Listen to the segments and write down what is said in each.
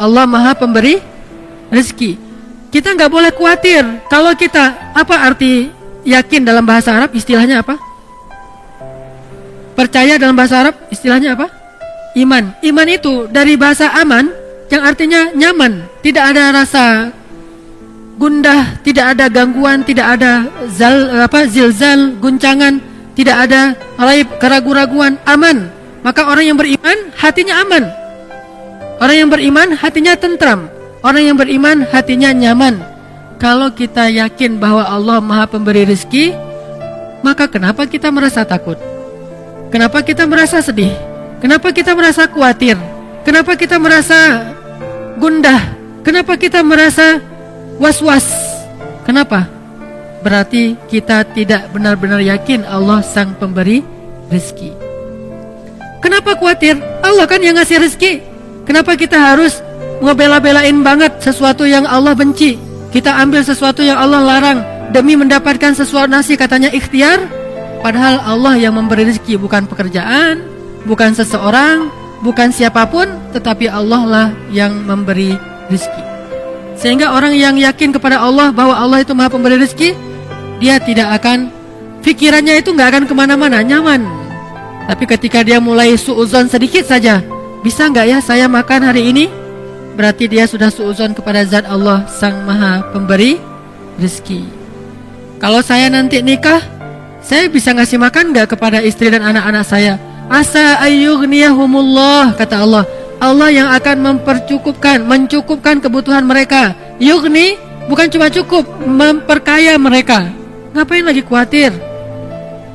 Allah Maha Pemberi rezeki. Kita nggak boleh khawatir. Kalau kita, apa arti yakin dalam bahasa Arab? Istilahnya apa? Percaya dalam bahasa Arab istilahnya apa? Iman. Iman itu dari bahasa aman yang artinya nyaman, tidak ada rasa gundah, tidak ada gangguan, tidak ada zilzal, guncangan, tidak ada raib, keraguan-raguan, aman. Maka orang yang beriman hatinya aman. Orang yang beriman hatinya tentram. Orang yang beriman hatinya nyaman. Kalau kita yakin bahwa Allah Maha Pemberi rezeki, maka kenapa kita merasa takut? Kenapa kita merasa sedih? Kenapa kita merasa khawatir? Kenapa kita merasa gundah? Kenapa kita merasa was-was? Kenapa? Berarti kita tidak benar-benar yakin Allah Sang Pemberi rezeki. Kenapa khawatir? Allah kan yang ngasih rezeki. Kenapa kita harus ngebela-belain banget sesuatu yang Allah benci? Kita ambil sesuatu yang Allah larang demi mendapatkan sesuatu nasi, katanya ikhtiar. Padahal Allah yang memberi rezeki, bukan pekerjaan, bukan seseorang, bukan siapapun, tetapi Allah lah yang memberi rezeki. Sehingga orang yang yakin kepada Allah bahwa Allah itu Maha Pemberi rezeki, dia tidak akan, pikirannya itu nggak akan kemana-mana, nyaman. Tapi ketika dia mulai suuzon sedikit saja, bisa nggak ya saya makan hari ini? Berarti dia sudah suuzon kepada zat Allah Sang Maha Pemberi rezeki. Kalau saya nanti nikah, saya bisa ngasih makan nggak kepada istri dan anak-anak saya? Asa ayyughniyahumullah, kata Allah. Allah yang akan mencukupkan kebutuhan mereka. Yughni bukan cuma cukup, memperkaya mereka. Ngapain lagi khawatir?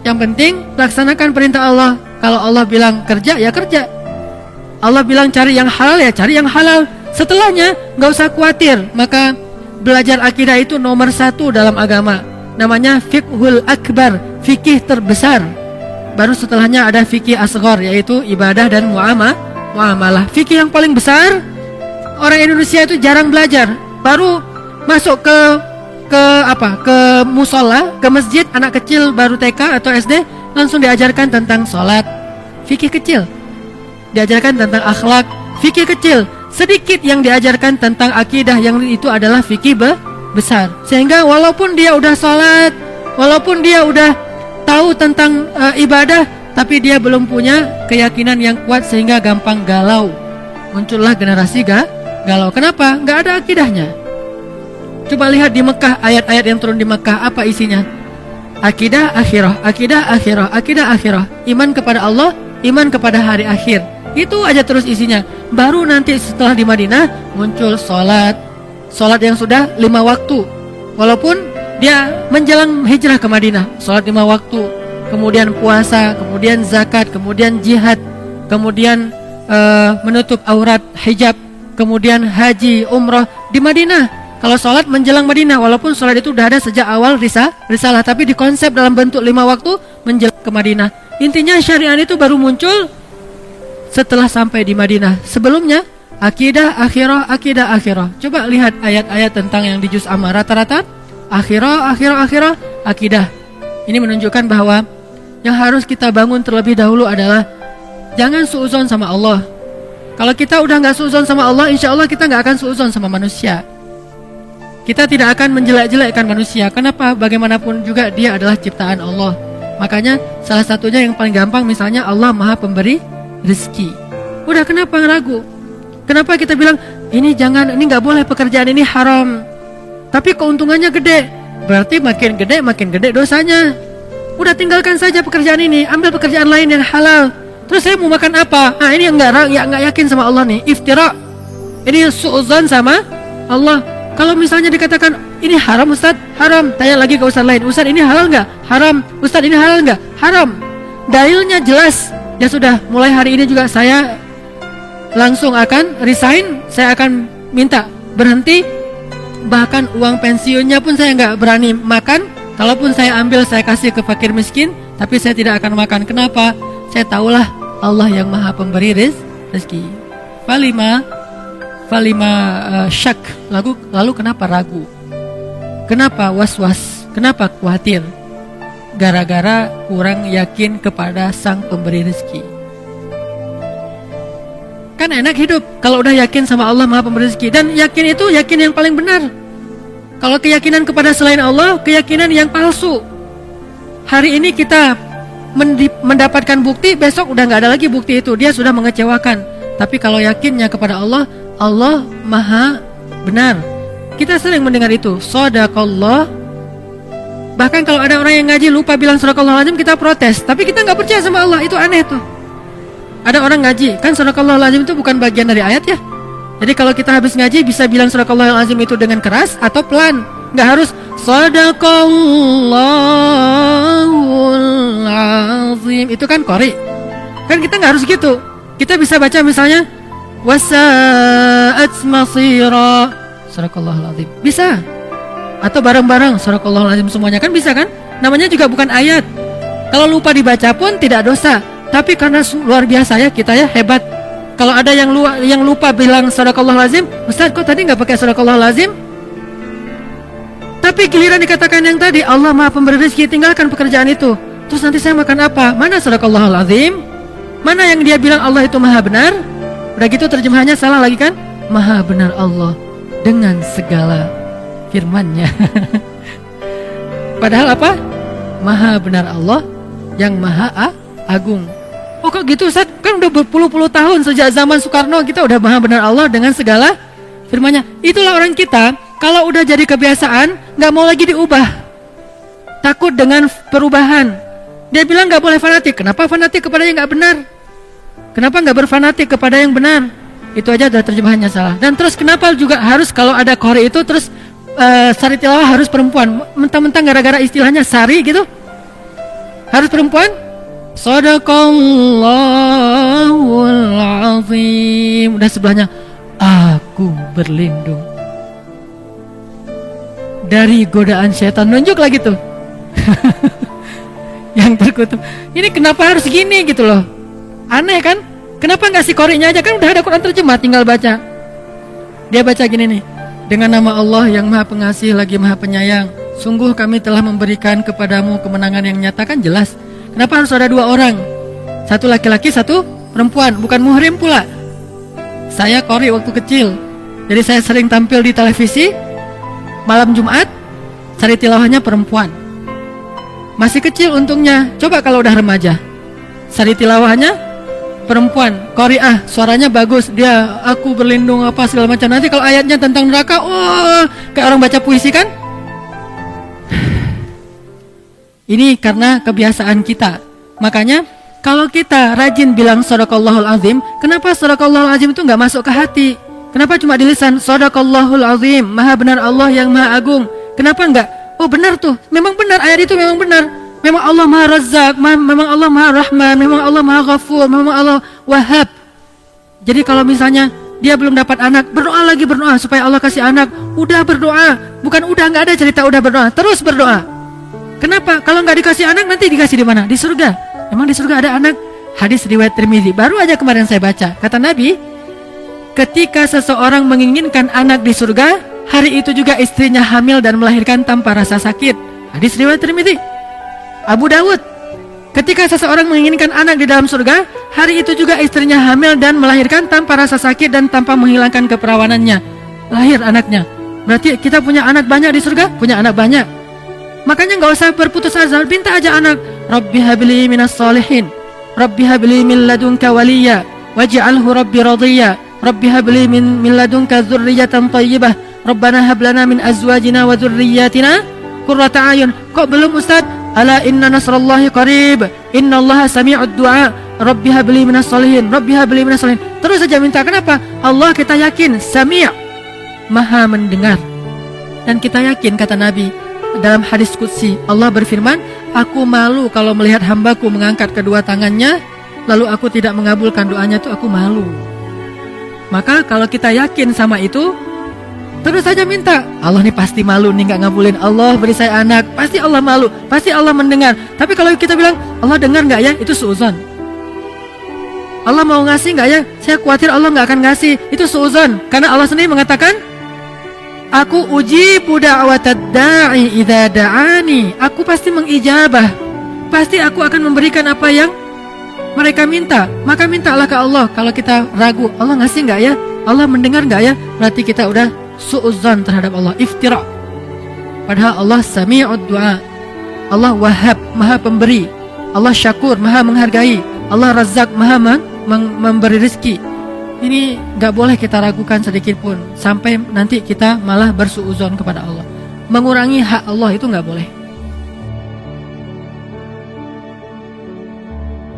Yang penting laksanakan perintah Allah. Kalau Allah bilang kerja, ya kerja. Allah bilang cari yang halal, ya cari yang halal. Setelahnya nggak usah khawatir. Maka belajar akidah itu nomor 1 dalam agama. Namanya fiqhul akbar, fikih terbesar. Baru setelahnya ada fikih asghar, yaitu ibadah dan muamalah. Fikih yang paling besar, orang Indonesia itu jarang belajar. Baru masuk ke musola, ke masjid, anak kecil baru TK atau SD langsung diajarkan tentang sholat, fikih kecil. Diajarkan tentang akhlak, fikih kecil. Sedikit yang diajarkan tentang akidah, yang itu adalah fikih besar. Sehingga walaupun dia udah sholat, walaupun dia udah tahu tentang ibadah, tapi dia belum punya keyakinan yang kuat sehingga gampang galau. Muncullah generasi galau. Kenapa? Nggak ada akidahnya. Coba lihat di Mekah, ayat-ayat yang turun di Mekah, apa isinya? Akidah akhirah, akidah akhirah, akidah akhirah. Iman kepada Allah, iman kepada hari akhir. Itu aja terus isinya. Baru nanti setelah di Madinah muncul sholat yang sudah 5 waktu. Walaupun dia menjelang hijrah ke Madinah, sholat 5 waktu, kemudian puasa, kemudian zakat, kemudian jihad, kemudian menutup aurat, hijab, kemudian haji, umrah di Madinah. Kalau sholat menjelang Madinah, walaupun sholat itu udah ada sejak awal risalah, tapi dikonsep dalam bentuk 5 waktu menjelang ke Madinah. Intinya syariat itu baru muncul setelah sampai di Madinah. Sebelumnya akidah akhirah, akidah akhirah. Coba lihat ayat-ayat tentang yang di juz amma, rata-rata akhirah, akidah. Ini menunjukkan bahwa yang harus kita bangun terlebih dahulu adalah jangan suuzon sama Allah. Kalau kita udah gak suuzon sama Allah, insya Allah kita gak akan suuzon sama manusia. Kita tidak akan menjelek-jelekkan manusia. Kenapa? Bagaimanapun juga dia adalah ciptaan Allah. Makanya salah satunya yang paling gampang, misalnya Allah Maha Pemberi rezeki. Udah, kenapa ragu? Kenapa kita bilang ini jangan, ini gak boleh, pekerjaan ini haram, tapi keuntungannya gede? Berarti makin gede dosanya. Udah, tinggalkan saja pekerjaan ini, ambil pekerjaan lain yang halal. Terus saya mau makan apa? Ini yang nggak yakin sama Allah nih, iftira. Ini suuzon sama Allah. Kalau misalnya dikatakan ini haram Ustaz, haram. Tanya lagi ke Ustaz lain, Ustaz ini halal nggak? Haram. Ustaz ini halal nggak? Haram. Dalilnya jelas. Ya sudah, mulai hari ini juga saya langsung akan resign. Saya akan minta berhenti. Bahkan uang pensiunnya pun saya nggak berani makan. Kalaupun saya ambil, saya kasih ke fakir miskin, tapi saya tidak akan makan. Kenapa? Saya tahulah Allah yang Maha Pemberi rezeki. Falima syak. Lalu kenapa ragu? Kenapa was-was? Kenapa khawatir? Gara-gara kurang yakin kepada Sang Pemberi rezeki. Kan enak hidup kalau udah yakin sama Allah Maha Pemberi rezeki. Dan yakin itu yakin yang paling benar. Kalau keyakinan kepada selain Allah, keyakinan yang palsu. Hari ini kita mendapatkan bukti, besok udah nggak ada lagi bukti itu. Dia sudah mengecewakan. Tapi kalau yakinnya kepada Allah, Allah Maha benar. Kita sering mendengar itu, Shadaqallah. Bahkan kalau ada orang yang ngaji lupa bilang Shadaqallahul-Azim, kita protes. Tapi kita nggak percaya sama Allah, itu aneh tuh. Ada orang ngaji, kan Shadaqallahul Azim itu bukan bagian dari ayat ya. Jadi kalau kita habis ngaji bisa bilang Shadaqallahul Azim itu dengan keras atau pelan. Nggak harus Shadaqallahul Azim. Itu kan qori. Kan kita nggak harus gitu. Kita bisa baca misalnya wasa'at masira Shadaqallahul Azim. Bisa. Atau bareng-bareng Shadaqallahul Azim semuanya, kan bisa kan? Namanya juga bukan ayat. Kalau lupa dibaca pun tidak dosa. Tapi karena luar biasa ya kita ya, hebat. Kalau ada yang lupa bilang Shadaqallahul Azim, Ustaz kok tadi nggak pakai Shadaqallahul Azim? Tapi giliran dikatakan yang tadi Allah Maha Pemberi rezeki, tinggalkan pekerjaan itu. Terus nanti saya makan apa? Mana Shadaqallahul Azim? Mana yang dia bilang Allah itu Maha benar? Udah gitu terjemahannya salah lagi kan? Maha benar Allah dengan segala firman-Nya. Padahal apa? Maha benar Allah yang Maha Agung. Oh kok gitu Ustaz? Kan udah berpuluh-puluh tahun sejak zaman Soekarno kita udah Maha benar Allah dengan segala firman-Nya. Itulah orang kita, kalau udah jadi kebiasaan nggak mau lagi diubah. Takut dengan perubahan. Dia bilang nggak boleh fanatik. Kenapa fanatik kepada yang nggak benar? Kenapa nggak berfanatik kepada yang benar? Itu aja udah terjemahannya salah. Dan terus kenapa juga harus kalau ada qori itu terus sari tilawah harus perempuan? Mentang-mentang gara-gara istilahnya sari gitu harus perempuan? Shadaqallahul Azim. Udah sebelahnya aku berlindung dari godaan setan. Nunjuk lagi tuh yang terkutuk. Ini kenapa harus gini gitu loh. Aneh kan? Kenapa nggak si qori'nya aja? Kan udah ada Quran terjemah, tinggal baca. Dia baca gini nih, dengan nama Allah yang Maha Pengasih lagi Maha Penyayang, sungguh kami telah memberikan kepadamu kemenangan yang nyata. Kan jelas. Kenapa harus ada dua orang? Satu laki-laki, satu perempuan. Bukan muhrim pula. Saya qori waktu kecil, jadi saya sering tampil di televisi. Malam Jumat sari tilawahnya perempuan. Masih kecil untungnya. Coba kalau udah remaja, sari tilawahnya perempuan, qori'ah, suaranya bagus. Dia aku berlindung apa segala macam. Nanti kalau ayatnya tentang neraka, kayak orang baca puisi kan. Ini karena kebiasaan kita. Makanya kalau kita rajin bilang Shadaqallahul Azim, kenapa Shadaqallahul Azim itu nggak masuk ke hati? Kenapa cuma di lisan? Shadaqallahul Azim, Maha benar Allah yang Maha Agung. Kenapa enggak? Oh benar tuh, memang benar, ayat itu memang benar. Memang Allah Maha Razzaq, memang Allah Maha Rahman, memang Allah Maha Ghafur, memang Allah Wahhab. Jadi kalau misalnya dia belum dapat anak, berdoa lagi, berdoa supaya Allah kasih anak. Udah berdoa, bukan udah, nggak ada cerita udah berdoa, terus berdoa. Kenapa? Kalau nggak dikasih anak nanti dikasih di mana? Di surga. Emang di surga ada anak? Hadis riwayat Tirmidzi. Baru aja kemarin saya baca. Kata Nabi, ketika seseorang menginginkan anak di surga, hari itu juga istrinya hamil dan melahirkan tanpa rasa sakit. Hadis riwayat Tirmidzi. Abu Dawud, ketika seseorang menginginkan anak di dalam surga, hari itu juga istrinya hamil dan melahirkan tanpa rasa sakit dan tanpa menghilangkan keperawanannya. Lahir anaknya. Berarti kita punya anak banyak di surga? Punya anak banyak. Makanya nggak usah berputus asa, minta aja anak. Rabbi habli minas salihin, Rabbi habli min ladunka waliya, waj'alhu Rabbi radiyya, Rabbi habli min ladunka dzurriyyatan thayyibah, Rabbana hab lana min azwajina wa dzurriyyatina qurrata a'yun. Kok belum Ustaz? Ala inna nasrallahi qarib, innallaha sami'ud du'a, Rabbi habli minas salihin, Rabbi habli minas salihin. Terus saja minta. Kenapa? Allah kita yakin Sami', Maha mendengar. Dan kita yakin, kata Nabi dalam hadis qudsi, Allah berfirman, aku malu kalau melihat hambaku mengangkat kedua tangannya lalu aku tidak mengabulkan doanya, itu aku malu. Maka kalau kita yakin sama itu, terus saja minta. Allah nih pasti malu nih nggak ngabulin. Allah beri saya anak, pasti Allah malu, pasti Allah mendengar. Tapi kalau kita bilang Allah dengar nggak ya, itu suuzon. Allah mau ngasih nggak ya, saya khawatir Allah nggak akan ngasih, itu suuzon. Karena Allah sendiri mengatakan, aku ujibu da'watad da'i idza da'ani. Aku pasti mengijabah. Pasti aku akan memberikan apa yang Mereka minta, maka mintalah ke Allah. Kalau kita ragu, Allah ngasih nggak ya? Allah mendengar nggak ya? Berarti kita udah su'udzon terhadap Allah, iftira. Padahal Allah sami'ud du'a, Allah wahhab, maha pemberi, Allah syakur, maha menghargai, Allah razak, maha memberi rezeki. Ini gak boleh kita ragukan sedikit pun, sampai nanti kita malah bersu'udzon kepada Allah. Mengurangi hak Allah itu gak boleh.